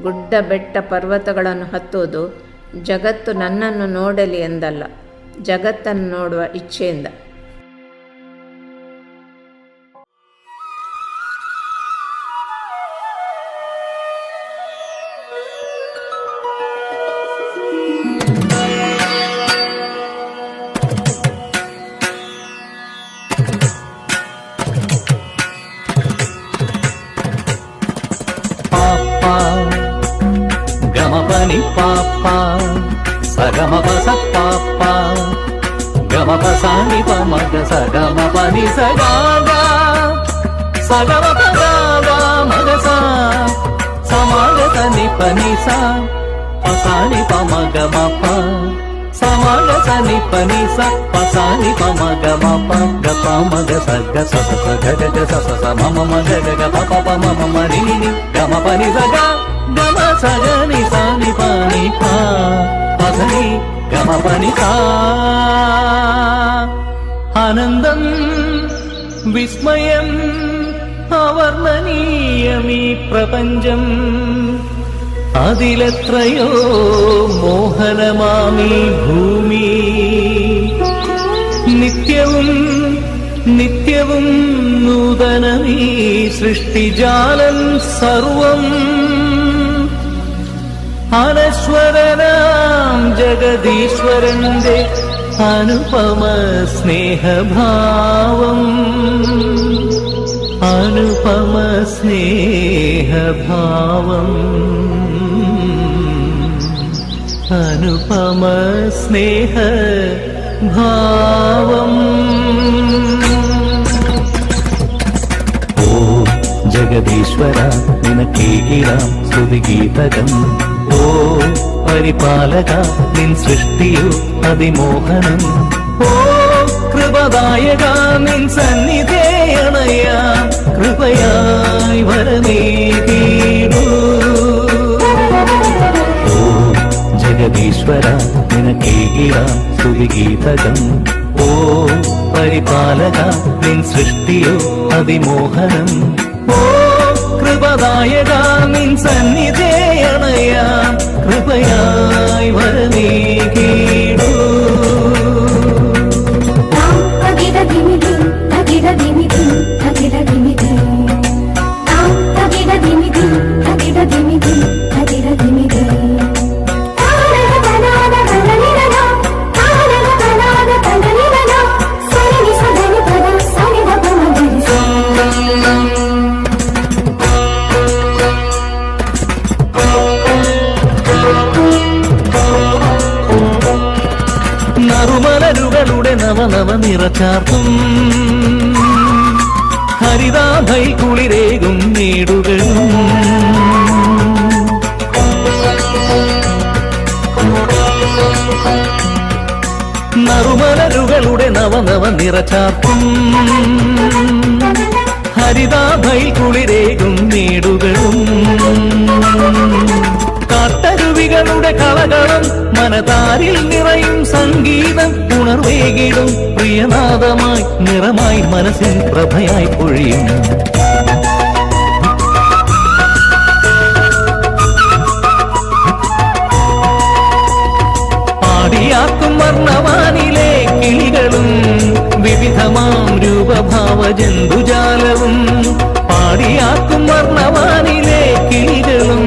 ಗುಡ್ಡ ಬೆಟ್ಟ ಪರ್ವತಗಳನ್ನು ಹತ್ತುವುದು ಜಗತ್ತು ನನ್ನನ್ನು ನೋಡಲಿ ಎಂದಲ್ಲ, ಜಗತ್ತನ್ನು ನೋಡುವ ಇಚ್ಛೆಯಿಂದ. గమపని పాప సగమపస పాప గమపసాని పమగ సగమపని సగాగా సగమపగాగా మగస సమాగతని పనిసా పసాని పమగమప సమాగతని పనిస పసాని పమగమప గప మగ సగ సస గగ సస మమ మగ గగ పప మమ మరిని గమపని సగా గమ సగని సాని పాని పా పదని గమ పని తా. ఆనందం విస్మయం అవర్ణనీయమీ ప్రపంచం, അതിലെത്രയോ മോഹനമാമീ ഭൂമി. നിത്യവും നിത്യവും നൂതനമീ സൃഷ്ടിജാലം സർവം. അനശ്വരനാം ജഗദീശ്വരന്റെ അനുപമ സ്നേഹഭാവം, അനുപമ സ്നേഹഭാവം, അനുപമ സ്നേഹഭാവം. ഓ ജഗദീശ്വര നിനക്കേകിടാം സ്തുതിഗീതകം. ഓ പരിപാലക നിൻ സൃഷ്ടിയോ അതിമോഹനം. ഓ കൃപദായക നിൻ സന്നിധേയണയാം കൃപയായി വരമേകീടൂ. ഓ ജഗദീശ്വര നിനക്കേകിടാം സ്തുതിഗീതകം. ഓ പരിപാലക നിൻ സൃഷ്ടിയോ അതിമോഹനം. ഓ കൃപദായക നിൻ സന്നിധേയണയാം കൃപയായി വരമേകീടൂ. നറുമലരുകളുടെ നവനവ നിറച്ചാർത്തും ഹരിതാഭൈ കുളിരേകും മേടുകളും. നറുമലരുകളുടെ നവനവ നിറച്ചാർത്തും ഹരിതാഭൈ കുളിരേകും മേടുകളും. കാട്ടരുവികളുടെ കളകളും മനതാരിൽ നിറയും സംഗീതം ഉണർവേകിടും പ്രിയനാദമായി നിറമായി മനസ്സിൻ പ്രഭയായി പൊഴിയും. പാടിയാക്കും വർണ്ണവാനിലെ കിളികളും വിവിധമാം രൂപഭാവ ജന്തുജാലവും. പാടിയാക്കും വർണ്ണവാനിലെ കിളികളും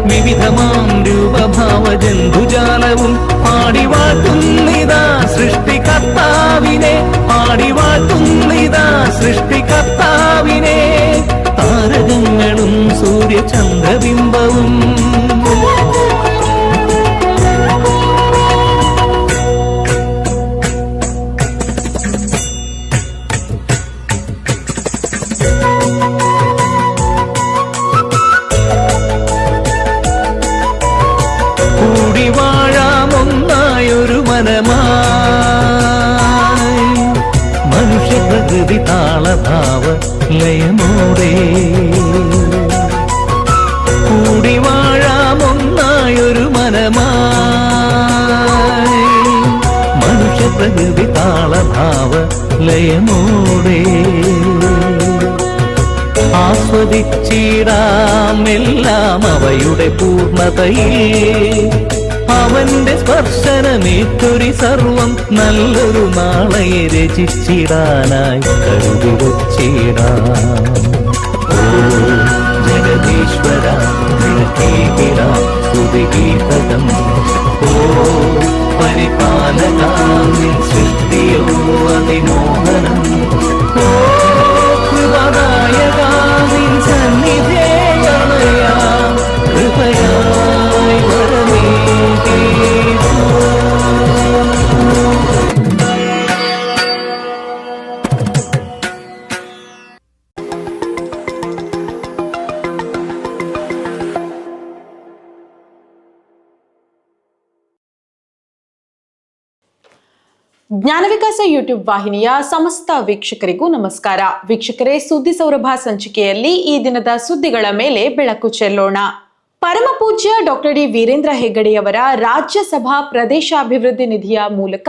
വിവിധമാം രൂപഭാവ ജന്തുജാലവും. പാടിവാഴ്ത്തുന്നിതാ സൃഷ്ടികർത്താവിനെ, പാടിവാഴ്ത്തുന്നിതാ സൃഷ്ടികർത്താവിനെ. താരകങ്ങളും സൂര്യചന്ദ്രബിംബവും കൂടിവാഴാമൊന്നായൊരു മനമായി മനുഷ്യപ്രകൃതി താളഭാവ ലയമോടെ. കൂടിവാഴാമൊന്നായൊരു മനമായി മനുഷ്യപ്രകൃതി താളഭാവ ലയമോടെ. ആസ്വദിച്ചിടാം എല്ലാം അവയുടെ പൂർണ്ണതയിൽ. അവന്റെ സ്പർശനമേറ്റൊരു സർവം നല്ലൊരു നാളെ രചിച്ചിടാനായി കരുതി വച്ചിടാം. ഓ ജഗദീശ്വര സ്തുതിഗീതകം. ഓ പരിപാലക നിൻ സൃഷ്ടിയോ അതിമോഹനം. ഓ കൃപദായക നിൻ സന്നിധേ കളയാം കൃപയായി വരമേകീടൂ. ಜ್ಞಾನವಿಕಾಸ ಯೂಟ್ಯೂಬ್ ವಾಹಿನಿಯ ಸಮಸ್ತ ವೀಕ್ಷಕರಿಗೂ ನಮಸ್ಕಾರ. ವೀಕ್ಷಕರೇ, ಸುದ್ದಿ ಸೌರಭ ಸಂಚಿಕೆಯಲ್ಲಿ ಈ ದಿನದ ಸುದ್ದಿಗಳ ಮೇಲೆ ಬೆಳಕು ಚೆಲ್ಲೋಣ. ಪರಮ ಪೂಜ್ಯ ಡಾಕ್ಟರ್ ಡಿ ವೀರೇಂದ್ರ ಹೆಗ್ಗಡೆಯವರ ರಾಜ್ಯಸಭಾ ಪ್ರದೇಶಾಭಿವೃದ್ಧಿ ನಿಧಿಯ ಮೂಲಕ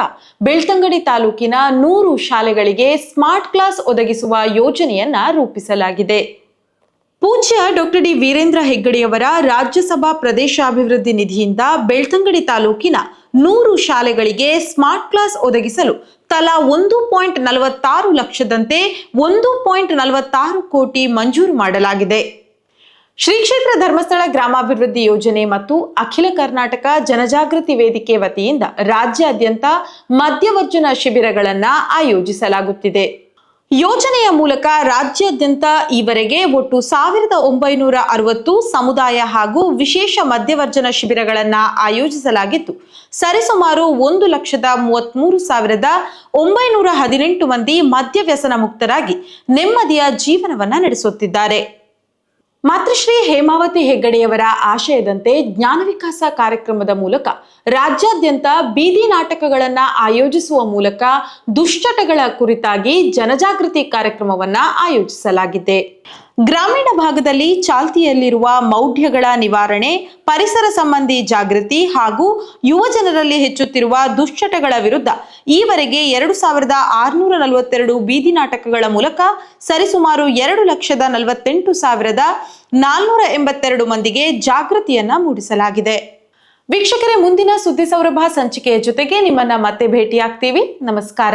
ಬೆಳ್ತಂಗಡಿ ತಾಲೂಕಿನ 100 ಶಾಲೆಗಳಿಗೆ ಸ್ಮಾರ್ಟ್ ಕ್ಲಾಸ್ ಒದಗಿಸುವ ಯೋಜನೆಯನ್ನ ರೂಪಿಸಲಾಗಿದೆ. ಪೂಜ್ಯ ಡಾಕ್ಟರ್ ಡಿ ವೀರೇಂದ್ರ ಹೆಗ್ಗಡೆಯವರ ರಾಜ್ಯಸಭಾ ಪ್ರದೇಶಾಭಿವೃದ್ಧಿ ನಿಧಿಯಿಂದ ಬೆಳ್ತಂಗಡಿ ತಾಲೂಕಿನ 100 ಶಾಲೆಗಳಿಗೆ ಸ್ಮಾರ್ಟ್ ಕ್ಲಾಸ್ ಒದಗಿಸಲು ತಲಾ 1.46 ಲಕ್ಷದಂತೆ 1.46 ಕೋಟಿ ಮಂಜೂರು ಮಾಡಲಾಗಿದೆ. ಶ್ರೀ ಕ್ಷೇತ್ರ ಧರ್ಮಸ್ಥಳ ಗ್ರಾಮಾಭಿವೃದ್ಧಿ ಯೋಜನೆ ಮತ್ತು ಅಖಿಲ ಕರ್ನಾಟಕ ಜನಜಾಗೃತಿ ವೇದಿಕೆ ವತಿಯಿಂದ ರಾಜ್ಯಾದ್ಯಂತ ಮದ್ಯವರ್ಜನ ಶಿಬಿರಗಳನ್ನು ಆಯೋಜಿಸಲಾಗುತ್ತಿದೆ. ಯೋಜನೆಯ ಮೂಲಕ ರಾಜ್ಯಾದ್ಯಂತ ಈವರೆಗೆ ಒಟ್ಟು 1960 ಸಮುದಾಯ ಹಾಗೂ ವಿಶೇಷ ಮದ್ಯವರ್ಜನ ಶಿಬಿರಗಳನ್ನು ಆಯೋಜಿಸಲಾಗಿದ್ದು, ಸರಿಸುಮಾರು 1,33,918 ಮಂದಿ ಮದ್ಯವ್ಯಸನ ಮುಕ್ತರಾಗಿ ನೆಮ್ಮದಿಯ ಜೀವನವನ್ನ ನಡೆಸುತ್ತಿದ್ದಾರೆ. ಮಾತೃಶ್ರೀ ಹೇಮಾವತಿ ಹೆಗ್ಗಡೆಯವರ ಆಶಯದಂತೆ ಜ್ಞಾನ ವಿಕಾಸ ಕಾರ್ಯಕ್ರಮದ ಮೂಲಕ ರಾಜ್ಯಾದ್ಯಂತ ಬೀದಿ ನಾಟಕಗಳನ್ನ ಆಯೋಜಿಸುವ ಮೂಲಕ ದುಶ್ಚಟಗಳ ಕುರಿತಾಗಿ ಜನಜಾಗೃತಿ ಕಾರ್ಯಕ್ರಮವನ್ನ ಆಯೋಜಿಸಲಾಗಿದೆ. ಗ್ರಾಮೀಣ ಭಾಗದಲ್ಲಿ ಚಾಲ್ತಿಯಲ್ಲಿರುವ ಮೌಢ್ಯಗಳ ನಿವಾರಣೆ, ಪರಿಸರ ಸಂಬಂಧಿ ಜಾಗೃತಿ ಹಾಗೂ ಯುವ ಜನರಲ್ಲಿ ಹೆಚ್ಚುತ್ತಿರುವ ದುಶ್ಚಟಗಳ ವಿರುದ್ಧ ಈವರೆಗೆ 2,642 ಬೀದಿ ನಾಟಕಗಳ ಮೂಲಕ ಸರಿಸುಮಾರು 2,48,482 ಮಂದಿಗೆ ಜಾಗೃತಿಯನ್ನ ಮೂಡಿಸಲಾಗಿದೆ. ವೀಕ್ಷಕರೇ, ಮುಂದಿನ ಸುದ್ದಿ ಸೌರಭ ಸಂಚಿಕೆಯ ಜೊತೆಗೆ ನಿಮ್ಮನ್ನ ಮತ್ತೆ ಭೇಟಿಯಾಗ್ತೀವಿ. ನಮಸ್ಕಾರ.